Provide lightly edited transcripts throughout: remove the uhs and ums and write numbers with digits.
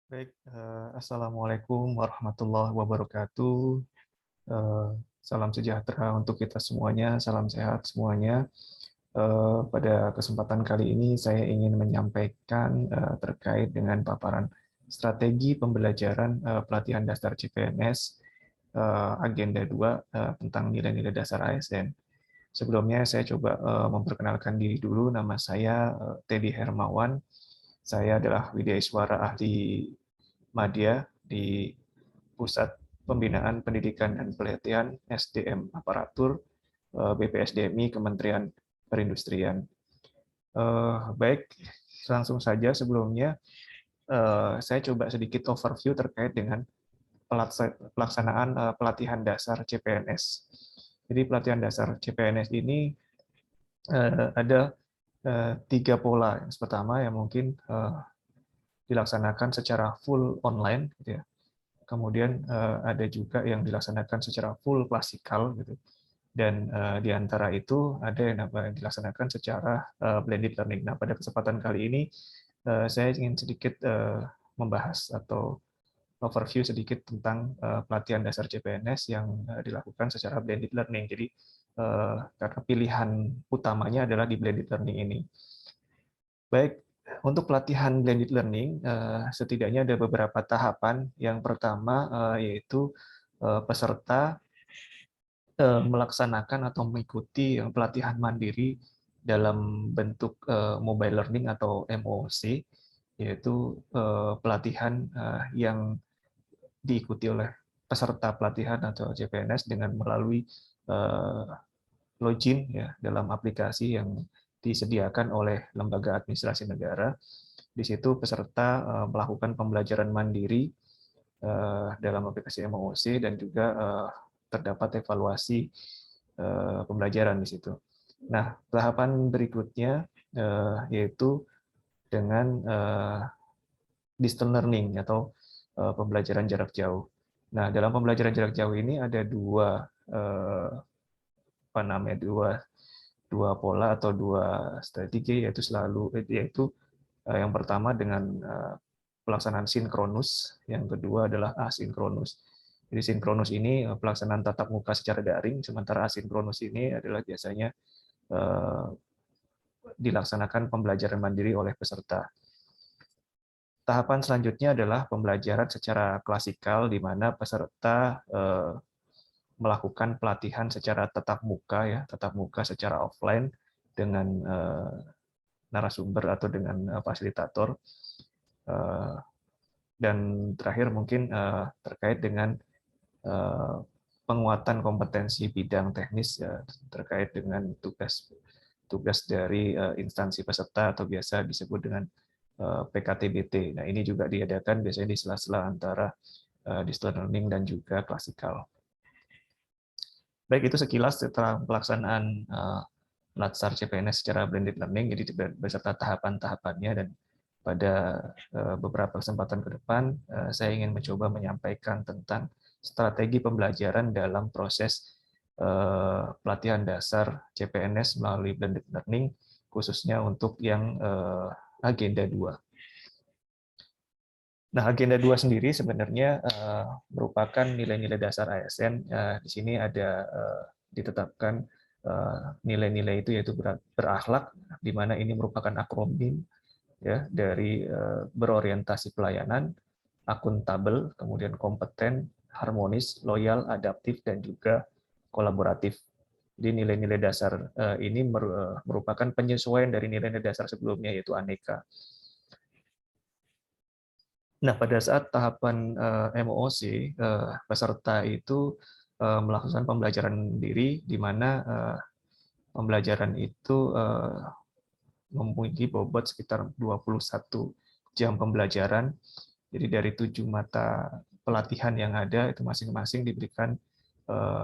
Baik, Assalamualaikum warahmatullahi wabarakatuh. Salam sejahtera untuk kita semuanya, salam sehat semuanya. Pada kesempatan kali ini saya ingin menyampaikan terkait dengan paparan strategi pembelajaran pelatihan dasar CPNS Agenda 2 tentang nilai-nilai dasar ASN. Sebelumnya saya coba memperkenalkan diri dulu, nama saya Teddy Hermawan. Saya adalah Widyaswara Ahli Madya di Pusat Pembinaan Pendidikan dan Pelatihan SDM Aparatur BPSDMI Kementerian Perindustrian. Baik, langsung saja sebelumnya saya coba sedikit overview terkait dengan pelaksanaan pelatihan dasar CPNS. Jadi pelatihan dasar CPNS ini ada tiga pola. Yang pertama yang mungkin dilaksanakan secara full online, gitu ya. Kemudian ada juga yang dilaksanakan secara full klasikal, gitu. Dan di antara itu ada yang dilaksanakan secara blended learning. Nah, pada kesempatan kali ini saya ingin sedikit membahas atau overview sedikit tentang pelatihan dasar CPNS yang dilakukan secara blended learning. Jadi karena pilihan utamanya adalah di blended learning ini. Baik, untuk pelatihan blended learning, setidaknya ada beberapa tahapan. Yang pertama yaitu peserta melaksanakan atau mengikuti pelatihan mandiri dalam bentuk mobile learning atau MOOC, yaitu pelatihan yang diikuti oleh peserta pelatihan atau CPNS dengan melalui login ya dalam aplikasi yang disediakan oleh Lembaga Administrasi Negara. Di situ peserta melakukan pembelajaran mandiri dalam aplikasi MOOC dan juga terdapat evaluasi pembelajaran di situ. Nah, tahapan berikutnya yaitu dengan distance learning atau pembelajaran jarak jauh. Nah, dalam pembelajaran jarak jauh ini ada apa namanya dua pola atau dua strategi, yaitu yang pertama dengan pelaksanaan sinkronus, yang kedua adalah asinkronus. Jadi sinkronus ini pelaksanaan tatap muka secara daring, sementara asinkronus ini adalah biasanya dilaksanakan pembelajaran mandiri oleh peserta. Tahapan selanjutnya adalah pembelajaran secara klasikal, di mana peserta melakukan pelatihan secara tatap muka secara offline dengan narasumber atau dengan fasilitator. Dan terakhir mungkin terkait dengan penguatan kompetensi bidang teknis terkait dengan tugas dari instansi peserta atau biasa disebut dengan PKTBT. Nah, ini juga diadakan biasanya di sela-sela antara distance learning dan juga klasikal. Baik, itu sekilas setelah pelaksanaan Latsar CPNS secara blended learning, jadi beserta tahapan-tahapannya, dan pada beberapa kesempatan ke depan saya ingin mencoba menyampaikan tentang strategi pembelajaran dalam proses pelatihan dasar CPNS melalui blended learning, khususnya untuk yang agenda 2. Nah, agenda 2 sendiri sebenarnya merupakan nilai-nilai dasar ASN. Di sini ada ditetapkan nilai-nilai itu, yaitu berakhlak, di mana ini merupakan akronim ya dari berorientasi pelayanan, akuntabel, kemudian kompeten, harmonis, loyal, adaptif, dan juga kolaboratif. Jadi nilai-nilai dasar ini merupakan penyesuaian dari nilai-nilai dasar sebelumnya, yaitu aneka. Nah, pada saat tahapan MOOC, peserta itu melakukan pembelajaran diri, di mana pembelajaran itu memiliki bobot sekitar 21 jam pembelajaran. Jadi dari 7 mata pelatihan yang ada, itu masing-masing diberikan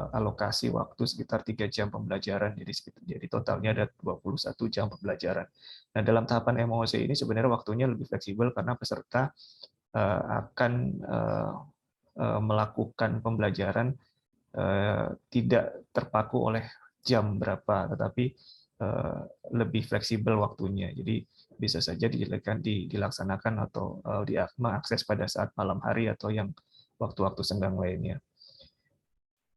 alokasi waktu sekitar 3 jam pembelajaran. Jadi totalnya ada 21 jam pembelajaran. Nah, dalam tahapan MOOC ini sebenarnya waktunya lebih fleksibel karena peserta akan melakukan pembelajaran tidak terpaku oleh jam berapa, tetapi lebih fleksibel waktunya. Jadi bisa saja dilaksanakan atau diakses pada saat malam hari atau yang waktu-waktu senggang lainnya.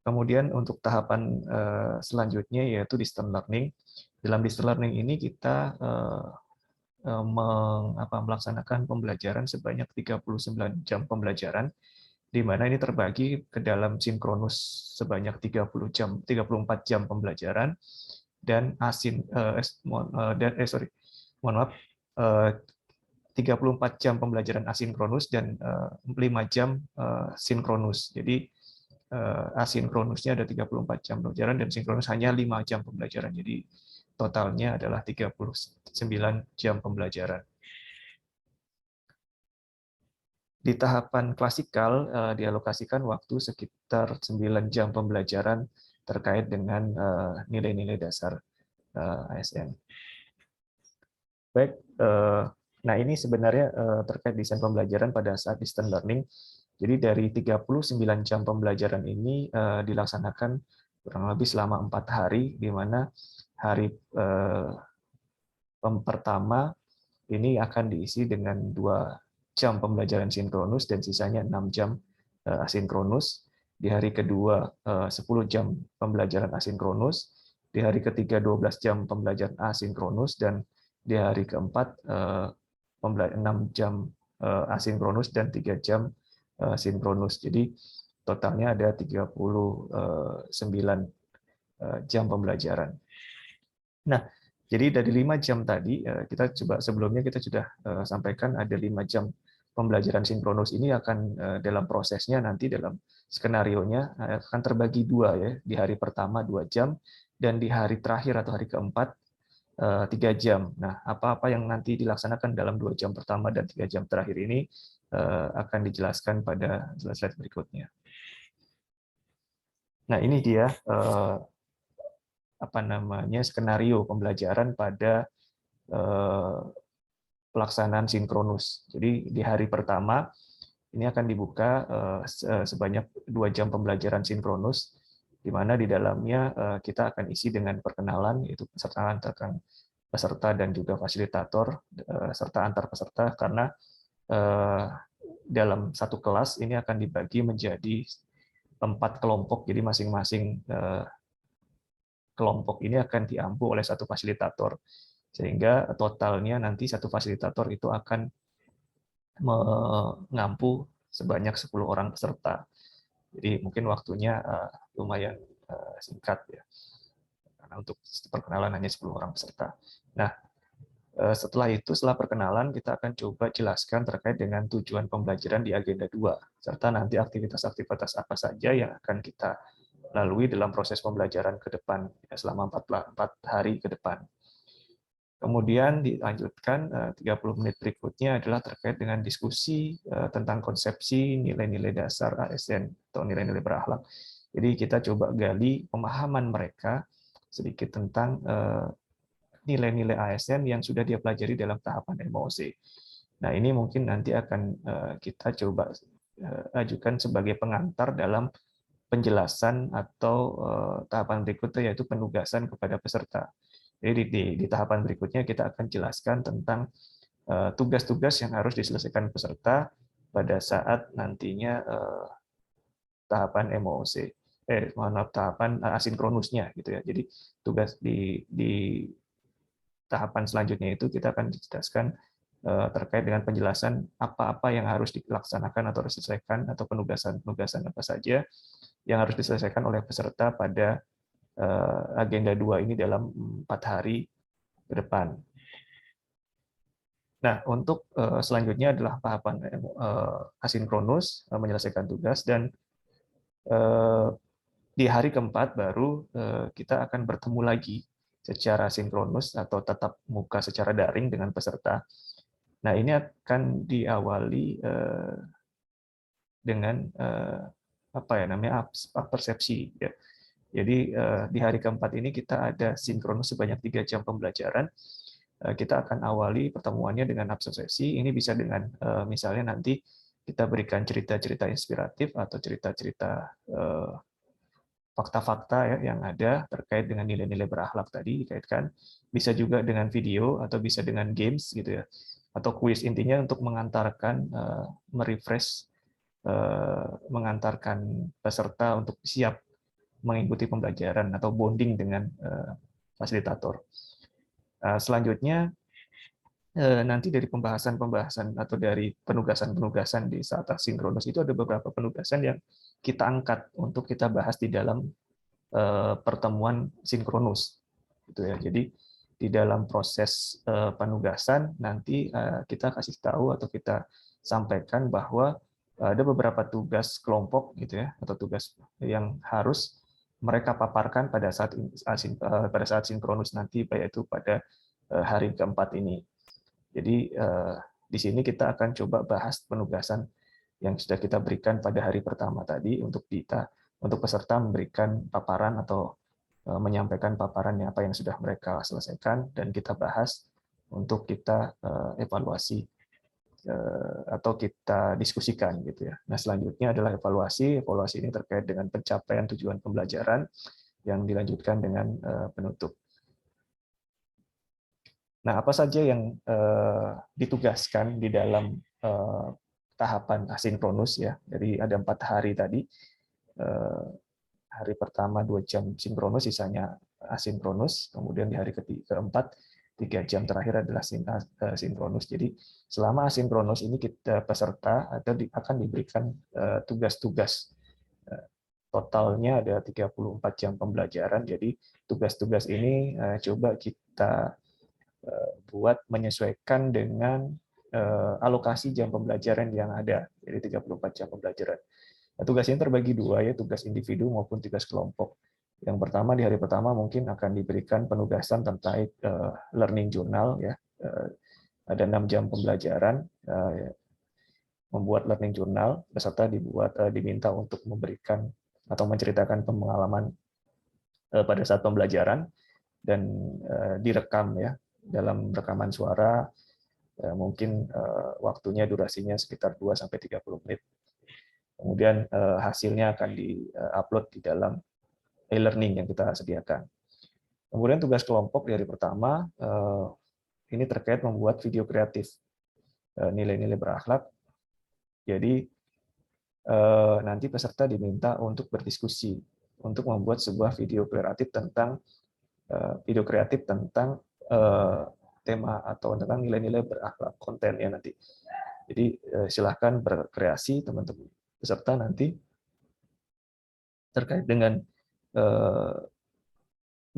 Kemudian untuk tahapan selanjutnya yaitu distance learning. Dalam distance learning ini kita melaksanakan pembelajaran sebanyak 39 jam pembelajaran, di mana ini terbagi ke dalam sinkronus sebanyak 34 jam pembelajaran, dan mohon maaf, 34 jam pembelajaran asinkronus dan 5 jam sinkronus. Jadi asinkronusnya ada 34 jam pembelajaran dan sinkronus hanya 5 jam pembelajaran. Jadi totalnya adalah 39 jam pembelajaran. Di tahapan klasikal dialokasikan waktu sekitar 9 jam pembelajaran terkait dengan nilai-nilai dasar ASN. Baik, nah ini sebenarnya terkait desain pembelajaran pada saat distance learning. Jadi dari 39 jam pembelajaran ini dilaksanakan kurang lebih selama 4 hari, di mana hari pertama ini akan diisi dengan 2 jam pembelajaran sinkronus dan sisanya 6 jam asinkronus. Di hari kedua 10 jam pembelajaran asinkronus, di hari ketiga 12 jam pembelajaran asinkronus, dan di hari keempat 6 jam asinkronus dan 3 jam sinkronus. Jadi totalnya ada 39 jam pembelajaran. Nah, jadi dari 5 jam tadi, kita coba sebelumnya kita sudah sampaikan ada 5 jam pembelajaran sinkronus ini akan dalam prosesnya nanti dalam skenarionya akan terbagi 2 ya, di hari pertama 2 jam dan di hari terakhir atau hari keempat 3 jam. Nah, apa-apa yang nanti dilaksanakan dalam 2 jam pertama dan 3 jam terakhir ini akan dijelaskan pada slide berikutnya. Nah, ini dia skenario pembelajaran pada pelaksanaan sinkronus. Jadi di hari pertama ini akan dibuka sebanyak 2 jam pembelajaran sinkronus, di mana di dalamnya kita akan isi dengan perkenalan, yaitu peserta dan juga fasilitator, serta antar peserta, karena dalam satu kelas ini akan dibagi menjadi 4 kelompok, jadi masing-masing kelompok ini akan diampu oleh satu fasilitator, sehingga totalnya nanti satu fasilitator itu akan mengampu sebanyak 10 orang peserta. Jadi mungkin waktunya lumayan singkat ya, karena untuk perkenalan hanya 10 orang peserta. Nah, setelah perkenalan kita akan coba jelaskan terkait dengan tujuan pembelajaran di agenda 2, serta nanti aktivitas-aktivitas apa saja yang akan kita lalui dalam proses pembelajaran ke depan selama 4 hari ke depan. Kemudian dilanjutkan 30 menit berikutnya adalah terkait dengan diskusi tentang konsepsi nilai-nilai dasar ASN atau nilai-nilai berakhlak. Jadi kita coba gali pemahaman mereka sedikit tentang nilai-nilai ASN yang sudah dia pelajari dalam tahapan MOC. Nah, ini mungkin nanti akan kita coba ajukan sebagai pengantar dalam penjelasan atau tahapan berikutnya, yaitu penugasan kepada peserta. Jadi di tahapan berikutnya kita akan jelaskan tentang tugas-tugas yang harus diselesaikan peserta pada saat nantinya tahapan MOC, tahapan asinkronusnya gitu ya. Jadi tugas di tahapan selanjutnya itu kita akan dijelaskan terkait dengan penjelasan apa-apa yang harus dilaksanakan atau diselesaikan, atau penugasan-penugasan apa saja yang harus diselesaikan oleh peserta pada agenda 2 ini dalam 4 hari ke depan. Nah, untuk selanjutnya adalah tahapan asinkronus, menyelesaikan tugas, dan di hari keempat baru kita akan bertemu lagi secara sinkronus atau tatap muka secara daring dengan peserta. Nah, ini akan diawali dengan persepsi. Ya. Jadi di hari keempat ini kita ada sinkronus sebanyak 3 jam pembelajaran. Kita akan awali pertemuannya dengan absorpsi. Ini bisa dengan misalnya nanti kita berikan cerita-cerita inspiratif atau cerita-cerita fakta-fakta ya yang ada terkait dengan nilai-nilai berakhlak tadi dikaitkan, bisa juga dengan video atau bisa dengan games gitu ya, atau kuis, intinya untuk mengantarkan merefresh, mengantarkan peserta untuk siap mengikuti pembelajaran atau bonding dengan fasilitator. Selanjutnya nanti dari pembahasan-pembahasan atau dari penugasan-penugasan di saat asinkronus itu ada beberapa penugasan yang kita angkat untuk kita bahas di dalam pertemuan sinkronus, gitu ya. Jadi di dalam proses penugasan nanti kita kasih tahu atau kita sampaikan bahwa ada beberapa tugas kelompok gitu ya, atau tugas yang harus mereka paparkan pada saat sinkronus nanti, yaitu pada hari keempat ini. Jadi di sini kita akan coba bahas penugasan yang sudah kita berikan pada hari pertama tadi untuk peserta memberikan paparan atau menyampaikan paparannya apa yang sudah mereka selesaikan dan kita bahas untuk kita evaluasi atau kita diskusikan gitu ya. Nah, selanjutnya adalah evaluasi. Evaluasi ini terkait dengan pencapaian tujuan pembelajaran yang dilanjutkan dengan penutup. Nah, apa saja yang ditugaskan di dalam tahapan asinkronus ya? Jadi ada 4 hari tadi. Hari pertama 2 jam sinkronus, sisanya asinkronus. Kemudian di hari keempat 3 jam terakhir adalah sinkronus. Jadi selama asinkronus ini kita peserta akan diberikan tugas-tugas. Totalnya ada 34 jam pembelajaran. Jadi tugas-tugas ini coba kita buat menyesuaikan dengan alokasi jam pembelajaran yang ada, jadi 34 jam pembelajaran. Nah, tugas ini terbagi dua ya, tugas individu maupun tugas kelompok. Yang pertama di hari pertama mungkin akan diberikan penugasan tentang learning journal ya, ada 6 jam pembelajaran, membuat learning journal, peserta diminta untuk memberikan atau menceritakan pengalaman pada saat pembelajaran dan direkam ya, dalam rekaman suara, mungkin waktunya durasinya sekitar 2-30 menit. Kemudian hasilnya akan di-upload di dalam e-learning yang kita sediakan. Kemudian tugas kelompok di hari pertama, ini terkait membuat video kreatif, nilai-nilai berakhlak. Jadi nanti peserta diminta untuk berdiskusi, untuk membuat sebuah video kreatif tentang tema atau tentang nilai-nilai berakhlak kontennya nanti. Jadi silahkan berkreasi teman-teman peserta nanti terkait dengan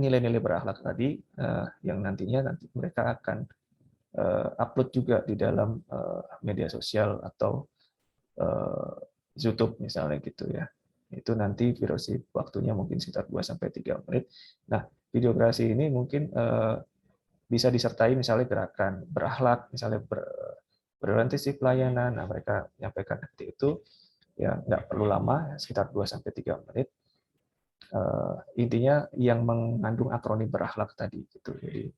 nilai-nilai berakhlak tadi yang nantinya mereka akan upload juga di dalam media sosial atau YouTube misalnya gitu ya. Itu nanti durasi waktunya mungkin sekitar 2-3 menit. Nah, video kreasi ini mungkin bisa disertai misalnya gerakan berakhlak, misalnya berorientasi pelayanan. Nah, mereka menyampaikan nanti itu ya nggak perlu lama, sekitar 2-3 menit. Intinya yang mengandung akronim berakhlak tadi gitu. Jadi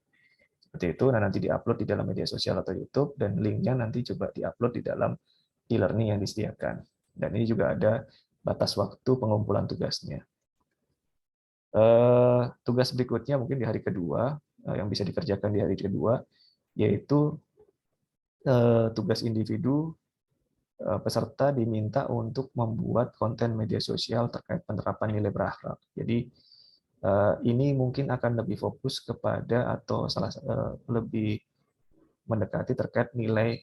seperti itu. Nah, nanti diupload di dalam media sosial atau YouTube dan linknya nanti coba diupload di dalam e-learning yang disediakan. Dan ini juga ada batas waktu pengumpulan tugasnya. Tugas berikutnya mungkin di hari kedua, yang bisa dikerjakan di hari kedua, yaitu tugas individu. Peserta diminta untuk membuat konten media sosial terkait penerapan nilai berakhlak. Jadi ini mungkin akan lebih fokus kepada atau lebih mendekati terkait nilai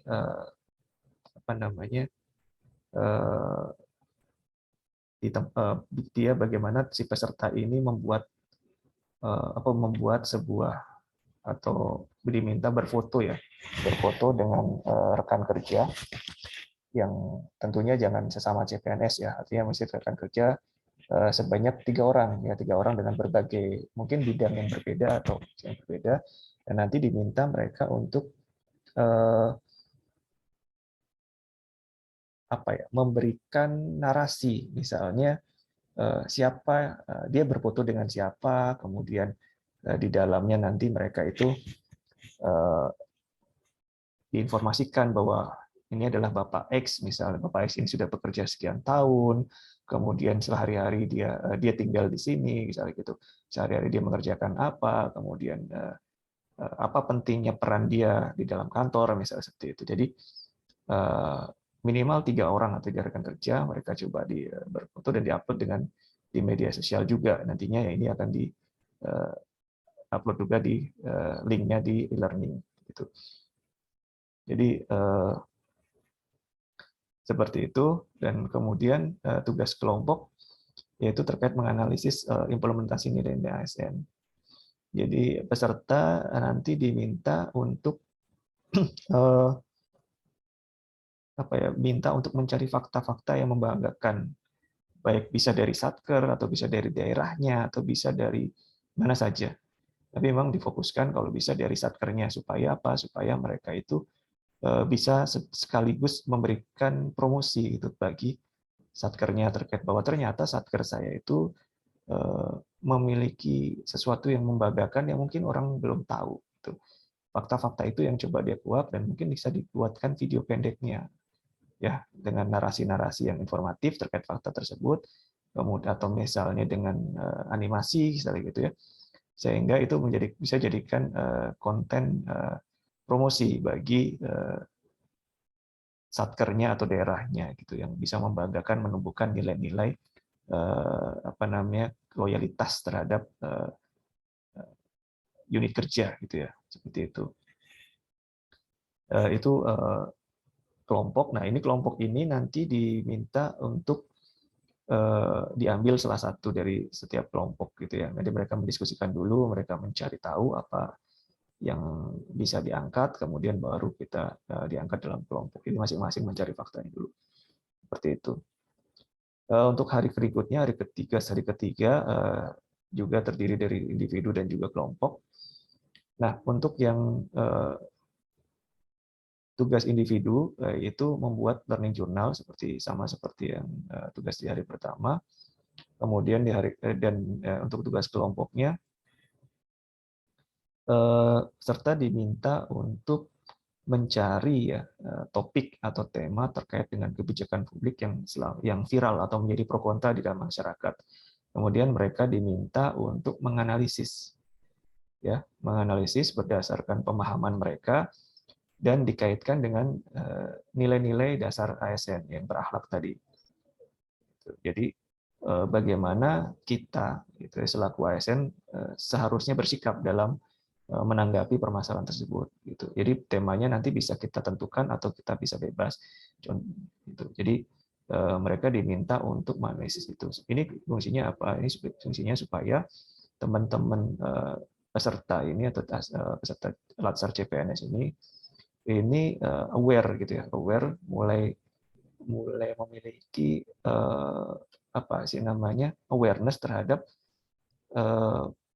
dia bagaimana si peserta ini membuat sebuah atau diminta berfoto dengan rekan kerja yang tentunya jangan sesama CPNS ya, artinya mesti rekan kerja sebanyak 3 orang ya, 3 orang dengan berbagai mungkin bidang yang berbeda atau yang berbeda, dan nanti diminta mereka untuk memberikan narasi, misalnya siapa dia berfoto dengan siapa, kemudian di dalamnya nanti mereka itu diinformasikan bahwa ini adalah Bapak X, misalnya Bapak X ini sudah bekerja sekian tahun, kemudian sehari-hari dia tinggal di sini, misalnya gitu. Sehari-hari dia mengerjakan apa, kemudian apa pentingnya peran dia di dalam kantor, misalnya seperti itu. Jadi minimal 3 orang atau 3 rekan kerja, mereka coba berfoto dan diupload di media sosial juga. Nantinya ya ini akan di upload juga di linknya di e-learning. Gitu. Jadi seperti itu, dan kemudian tugas kelompok yaitu terkait menganalisis implementasi nilai-nilai ASN. Jadi peserta nanti diminta untuk minta untuk mencari fakta-fakta yang membanggakan, baik bisa dari satker atau bisa dari daerahnya atau bisa dari mana saja. Tapi memang difokuskan kalau bisa dari satkernya, supaya apa? Supaya mereka itu bisa sekaligus memberikan promosi gitu bagi satkernya, terkait bahwa ternyata satker saya itu memiliki sesuatu yang membanggakan yang mungkin orang belum tahu. Fakta-fakta itu yang coba dia kuak, dan mungkin bisa dibuatkan video pendeknya, ya, dengan narasi-narasi yang informatif terkait fakta tersebut, kemudian atau misalnya dengan animasi, misalnya gitu ya, sehingga itu bisa jadikan konten promosi bagi satkernya atau daerahnya gitu, yang bisa membanggakan, menumbuhkan nilai-nilai loyalitas terhadap unit kerja gitu ya, seperti itu. Itu kelompok. Nah, ini kelompok ini nanti diminta untuk diambil salah satu dari setiap kelompok gitu ya. Nanti mereka mendiskusikan dulu, mereka mencari tahu apa yang bisa diangkat, kemudian baru kita diangkat dalam kelompok. Ini masing-masing mencari faktanya dulu. Seperti itu. Untuk hari berikutnya, hari ketiga juga terdiri dari individu dan juga kelompok. Nah, untuk yang tugas individu itu membuat learning journal sama seperti yang tugas di hari pertama. Kemudian untuk tugas kelompoknya serta diminta untuk mencari ya topik atau tema terkait dengan kebijakan publik yang viral atau menjadi pro kontra di dalam masyarakat. Kemudian mereka diminta untuk menganalisis berdasarkan pemahaman mereka dan dikaitkan dengan nilai-nilai dasar ASN yang berakhlak tadi. Jadi bagaimana kita selaku ASN seharusnya bersikap dalam menanggapi permasalahan tersebut. Jadi temanya nanti bisa kita tentukan atau kita bisa bebas. Jadi mereka diminta untuk menganalisis itu. Ini fungsinya apa? Ini fungsinya supaya teman-teman peserta ini atau peserta Latsar CPNS ini aware gitu ya, mulai memiliki awareness terhadap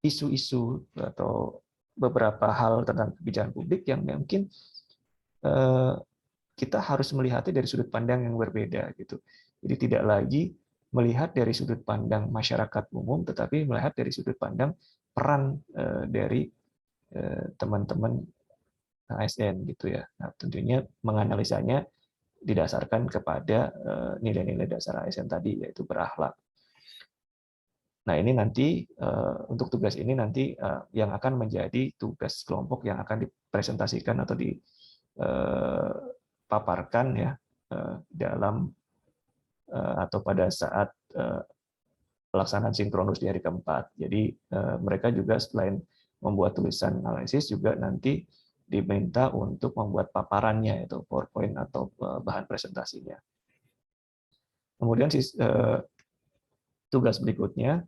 isu-isu atau beberapa hal tentang kebijakan publik yang mungkin kita harus melihatnya dari sudut pandang yang berbeda gitu. Jadi tidak lagi melihat dari sudut pandang masyarakat umum, tetapi melihat dari sudut pandang peran dari teman-teman ASN gitu ya. Nah, tentunya menganalisanya didasarkan kepada nilai-nilai dasar ASN tadi, yaitu berakhlak. Nah, ini nanti untuk tugas ini nanti yang akan menjadi tugas kelompok yang akan dipresentasikan atau dipaparkan ya dalam atau pada saat pelaksanaan sinkronus di hari keempat. Jadi mereka juga selain membuat tulisan analisis juga nanti diminta untuk membuat paparannya, itu PowerPoint atau bahan presentasinya. Kemudian tugas berikutnya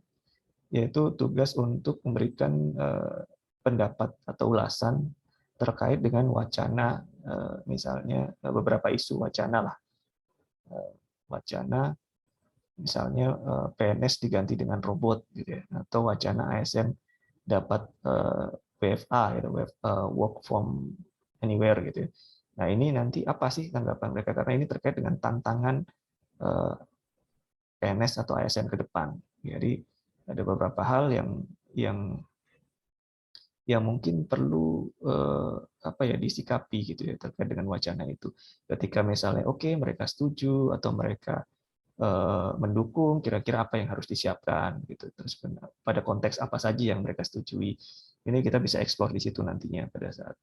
yaitu tugas untuk memberikan pendapat atau ulasan terkait dengan wacana, misalnya beberapa isu wacana lah, wacana misalnya PNS diganti dengan robot, gitu ya, atau wacana ASN dapat WFA, gitu, work from anywhere, gitu. Nah, ini nanti apa sih tanggapan mereka, karena ini terkait dengan tantangan PNS atau ASN ke depan. Jadi ada beberapa hal yang yang mungkin perlu disikapi gitu ya terkait dengan wacana itu. Ketika misalnya oke mereka setuju atau mereka mendukung, kira-kira apa yang harus disiapkan gitu. Terus pada konteks apa saja yang mereka setujui. Ini kita bisa eksplor di situ nantinya pada saat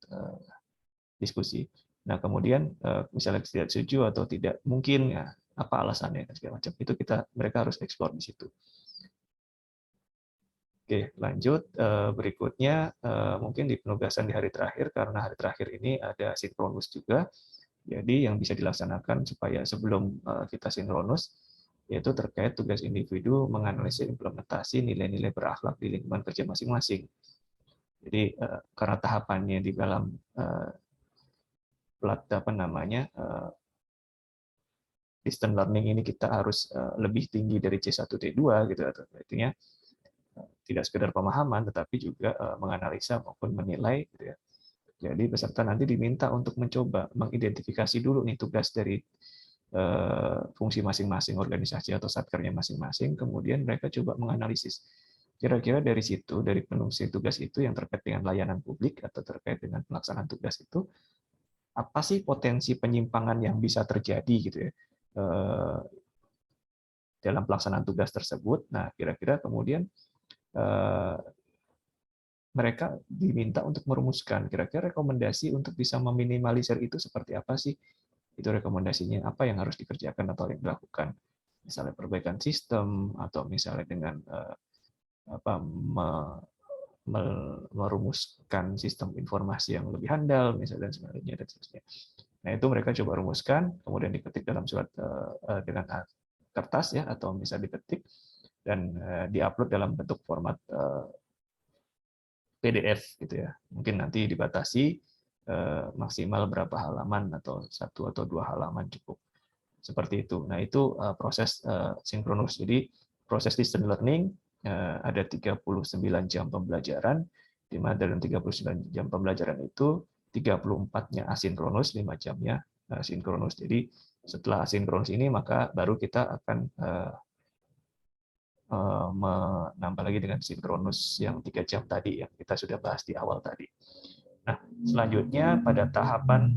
diskusi. Nah, kemudian misalnya tidak setuju atau tidak mungkin ya apa alasannya dan segala macam. Itu mereka harus eksplor di situ. Oke, lanjut. Berikutnya mungkin di penugasan di hari terakhir, karena hari terakhir ini ada sinkronus juga. Jadi yang bisa dilaksanakan supaya sebelum kita sinkronus, yaitu terkait tugas individu menganalisis implementasi nilai-nilai berakhlak di lingkungan kerja masing-masing. Jadi karena tahapannya di dalam distance learning ini kita harus lebih tinggi dari C1 T2 gitu, artinya tidak sekedar pemahaman tetapi juga menganalisa maupun menilai gitu ya. Jadi peserta nanti diminta untuk mencoba mengidentifikasi dulu nih tugas dari fungsi masing-masing organisasi atau satkernya masing-masing, kemudian mereka coba menganalisis kira-kira dari situ, dari fungsi tugas itu yang terkait dengan layanan publik atau terkait dengan pelaksanaan tugas itu, apa sih potensi penyimpangan yang bisa terjadi gitu ya dalam pelaksanaan tugas tersebut. Nah, kira-kira kemudian mereka diminta untuk merumuskan kira-kira rekomendasi untuk bisa meminimalisir itu seperti apa sih? Itu rekomendasinya, apa yang harus dikerjakan atau yang dilakukan. Misalnya perbaikan sistem, atau misalnya dengan merumuskan sistem informasi yang lebih handal, misalnya dan sebagainya dan seterusnya. Nah itu mereka coba rumuskan, kemudian diketik dalam surat dengan kertas ya, atau bisa diketik dan diupload dalam bentuk format PDF gitu ya. Mungkin nanti dibatasi maksimal berapa halaman atau 1 atau 2 halaman cukup. Seperti itu. Nah, itu proses sinkronus. Jadi proses distance learning ada 39 jam pembelajaran, di mana dalam 39 jam pembelajaran itu 34-nya asinkronus, 5 jamnya sinkronus. Jadi setelah asinkronus ini maka baru kita akan menambah lagi dengan sinkronus yang 3 jam tadi yang kita sudah bahas di awal tadi. Nah, selanjutnya pada tahapan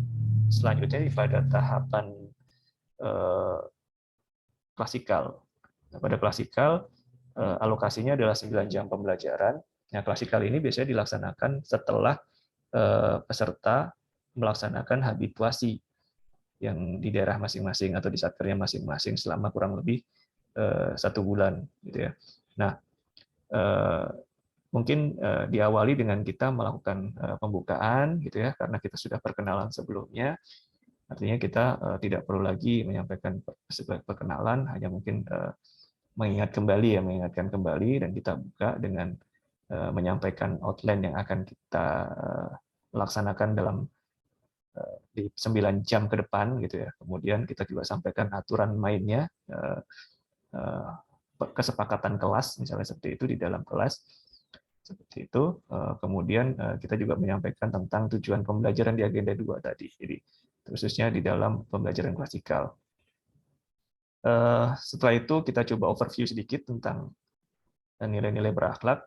klasikal. Nah, pada klasikal alokasinya adalah 9 jam pembelajaran. Nah, klasikal ini biasanya dilaksanakan setelah peserta melaksanakan habituasi yang di daerah masing-masing atau di satkernya masing-masing selama kurang lebih 1 bulan gitu ya. Nah, mungkin diawali dengan kita melakukan pembukaan gitu ya, karena kita sudah perkenalan sebelumnya. Artinya kita tidak perlu lagi menyampaikan perkenalan, hanya mungkin mengingatkan kembali dan kita buka dengan menyampaikan outline yang akan kita laksanakan dalam di 9 jam ke depan gitu ya. Kemudian kita juga sampaikan aturan mainnya, kesepakatan kelas misalnya seperti itu di dalam kelas. Seperti itu. Kemudian kita juga menyampaikan tentang tujuan pembelajaran di agenda 2 tadi. Jadi khususnya di dalam pembelajaran klasikal. Setelah itu kita coba overview sedikit tentang nilai-nilai berakhlak.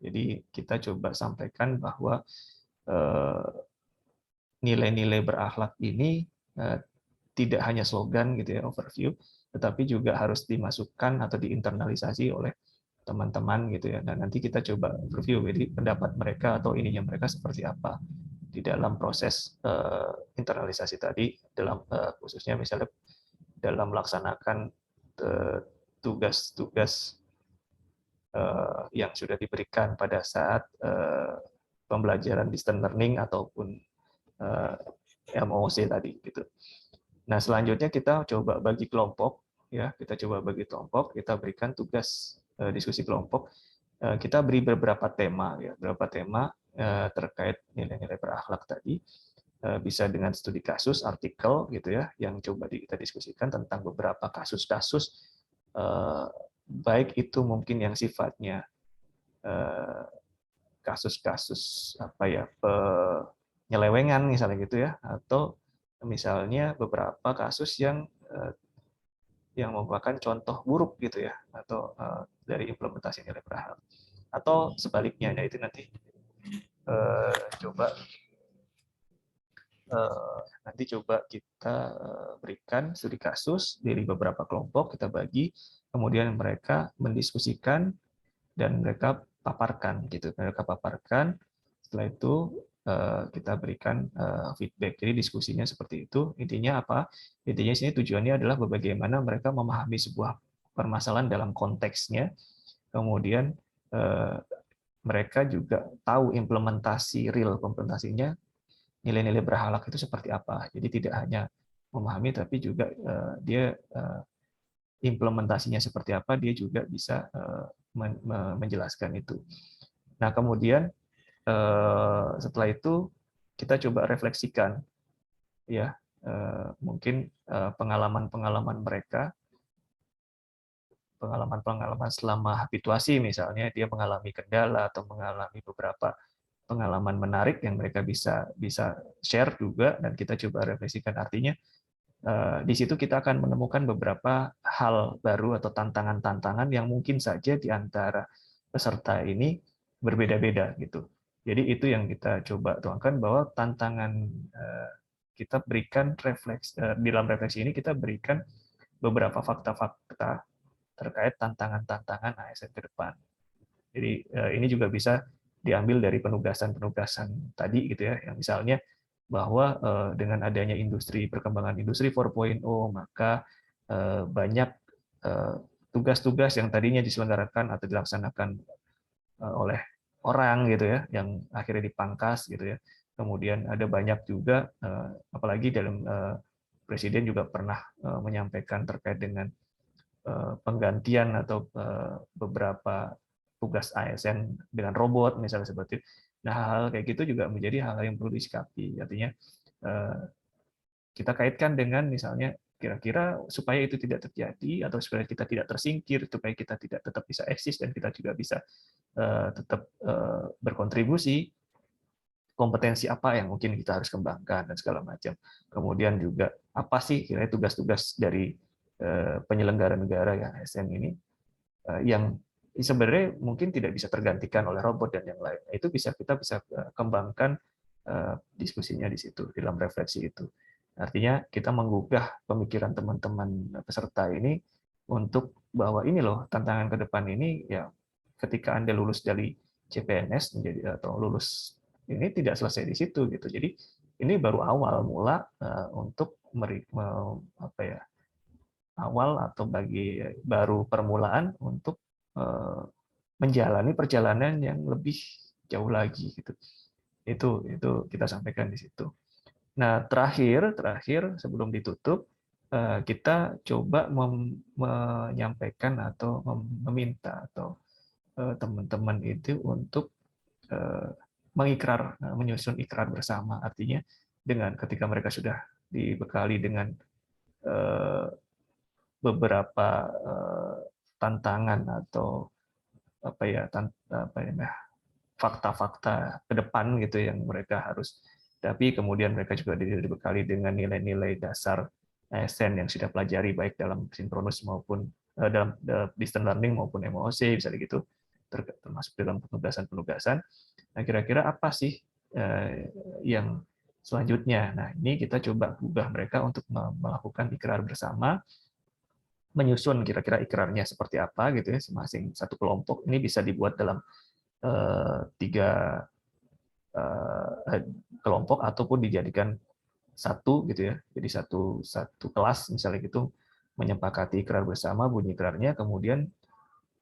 Jadi kita coba sampaikan bahwa nilai-nilai berakhlak ini tidak hanya slogan gitu ya, overview, tetapi juga harus dimasukkan atau diinternalisasi oleh teman-teman gitu ya. Dan nanti kita coba review jadi pendapat mereka atau ininya mereka seperti apa di dalam proses internalisasi tadi, dalam khususnya misalnya dalam melaksanakan tugas-tugas yang sudah diberikan pada saat pembelajaran distance learning ataupun MOOC tadi gitu. Nah, selanjutnya kita coba bagi kelompok ya, kita berikan tugas diskusi kelompok. Kita beri beberapa tema ya, terkait nilai-nilai berakhlak tadi. Bisa dengan studi kasus, artikel gitu ya, yang coba kita diskusikan tentang beberapa kasus-kasus baik itu mungkin yang sifatnya kasus-kasus penyelewengan misalnya gitu ya, atau misalnya beberapa kasus yang merupakan contoh buruk gitu ya, atau dari implementasi nilai berakhlak, atau sebaliknya. Nah itu nanti coba nanti coba kita berikan studi kasus dari beberapa kelompok, kita bagi, kemudian mereka mendiskusikan dan mereka paparkan gitu. Mereka paparkan, setelah itu kita berikan feedback. Jadi diskusinya seperti itu. Intinya apa? Intinya sini tujuannya adalah bagaimana mereka memahami sebuah permasalahan dalam konteksnya, kemudian mereka juga tahu implementasi real implementasinya, nilai-nilai berhalak itu seperti apa. Jadi tidak hanya memahami, tapi juga dia implementasinya seperti apa, dia juga bisa menjelaskan itu. Nah, kemudian setelah itu kita coba refleksikan, ya mungkin pengalaman-pengalaman mereka, pengalaman-pengalaman selama habituasi misalnya, dia mengalami kendala atau mengalami beberapa pengalaman menarik yang mereka bisa share juga, dan kita coba refleksikan. Artinya di situ kita akan menemukan beberapa hal baru atau tantangan-tantangan yang mungkin saja di antara peserta ini berbeda-beda gitu. Jadi itu yang kita coba tuangkan, bahwa tantangan kita berikan di dalam refleksi ini kita berikan beberapa fakta-fakta terkait tantangan-tantangan ASN ke depan. Jadi ini juga bisa diambil dari penugasan-penugasan tadi gitu ya, yang misalnya bahwa dengan adanya perkembangan industri 4.0, maka banyak tugas-tugas yang tadinya diselenggarakan atau dilaksanakan oleh orang gitu ya, yang akhirnya dipangkas gitu ya. Kemudian ada banyak juga, apalagi dalam Presiden juga pernah menyampaikan terkait dengan penggantian atau beberapa tugas ASN dengan robot misalnya seperti itu. Nah, hal kayak gitu juga menjadi hal yang perlu disikapi. Artinya kita kaitkan dengan misalnya kira-kira supaya itu tidak terjadi atau supaya kita tidak tersingkir, supaya kita tidak tetap bisa eksis dan kita juga bisa tetap berkontribusi, kompetensi apa yang mungkin kita harus kembangkan dan segala macam. Kemudian juga apa sih kira-kira tugas-tugas dari penyelenggara negara yang ASN ini yang sebenarnya mungkin tidak bisa tergantikan oleh robot dan yang lain. Itu kita bisa kembangkan diskusinya di situ, dalam refleksi itu. Artinya kita menggugah pemikiran teman-teman peserta ini untuk bahwa ini loh tantangan ke depan ini, ya ketika Anda lulus dari CPNS menjadi atau lulus ini tidak selesai di situ gitu. Jadi ini baru awal mula untuk apa ya, awal atau baru permulaan untuk menjalani perjalanan yang lebih jauh lagi gitu. Itu kita sampaikan di situ. Nah, terakhir sebelum ditutup, kita coba menyampaikan atau meminta atau teman-teman itu untuk menyusun ikrar bersama. Artinya dengan ketika mereka sudah dibekali dengan beberapa tantangan atau fakta-fakta ke depan gitu yang mereka harus, tapi kemudian mereka juga dibekali dengan nilai-nilai dasar ASN yang sudah pelajari baik dalam sinkronus maupun dalam distance learning maupun MOOC misalnya gitu, termasuk dalam penugasan-penugasan. Nah, kira-kira apa sih yang selanjutnya? Nah, ini kita coba ubah mereka untuk melakukan ikrar bersama, menyusun kira-kira ikrarnya seperti apa gitu ya, masing satu kelompok. Ini bisa dibuat dalam 3 kelompok ataupun dijadikan satu gitu ya. Jadi satu kelas misalnya gitu menyepakati ikrar bersama, bunyi ikrarnya, kemudian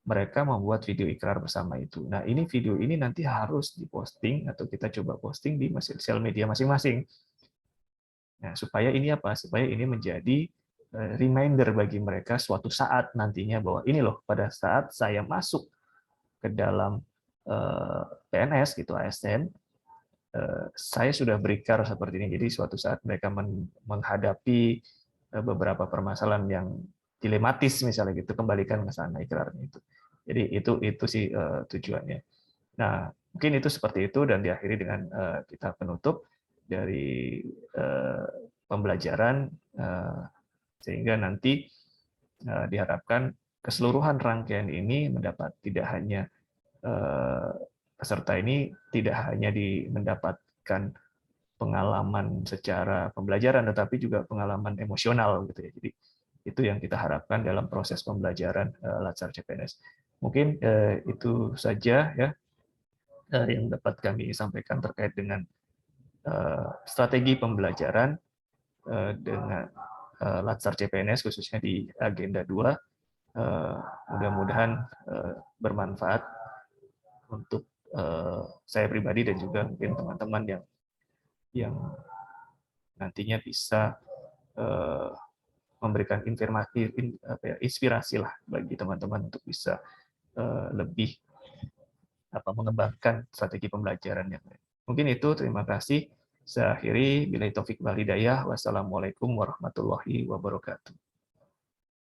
mereka membuat video ikrar bersama itu. Nah, ini video ini nanti harus diposting atau kita coba posting di sosial media masing-masing. Nah, supaya ini apa? Supaya ini menjadi reminder bagi mereka suatu saat nantinya bahwa ini loh, pada saat saya masuk ke dalam PNS gitu, ASN, saya sudah berikrar seperti ini. Jadi suatu saat mereka menghadapi beberapa permasalahan yang dilematis misalnya gitu, kembalikan ke sana ikrarnya itu. Jadi itu sih tujuannya. Nah, mungkin itu seperti itu, dan diakhiri dengan kita penutup dari pembelajaran, sehingga nanti diharapkan keseluruhan rangkaian ini mendapat tidak hanya peserta ini tidak hanya mendapatkan pengalaman secara pembelajaran, tetapi juga pengalaman emosional gitu ya. Jadi itu yang kita harapkan dalam proses pembelajaran Latsar CPNS. Mungkin itu saja ya yang dapat kami sampaikan terkait dengan strategi pembelajaran dengan Latsar CPNS khususnya di agenda 2. Mudah-mudahan bermanfaat untuk saya pribadi dan juga mungkin teman-teman yang nantinya bisa memberikan informasi, inspirasi lah bagi teman-teman untuk bisa lebih mengembangkan strategi pembelajaran yang lain. Mungkin itu, terima kasih. Saya akhiri, billahi taufik wal hidayah. Wassalamualaikum warahmatullahi wabarakatuh.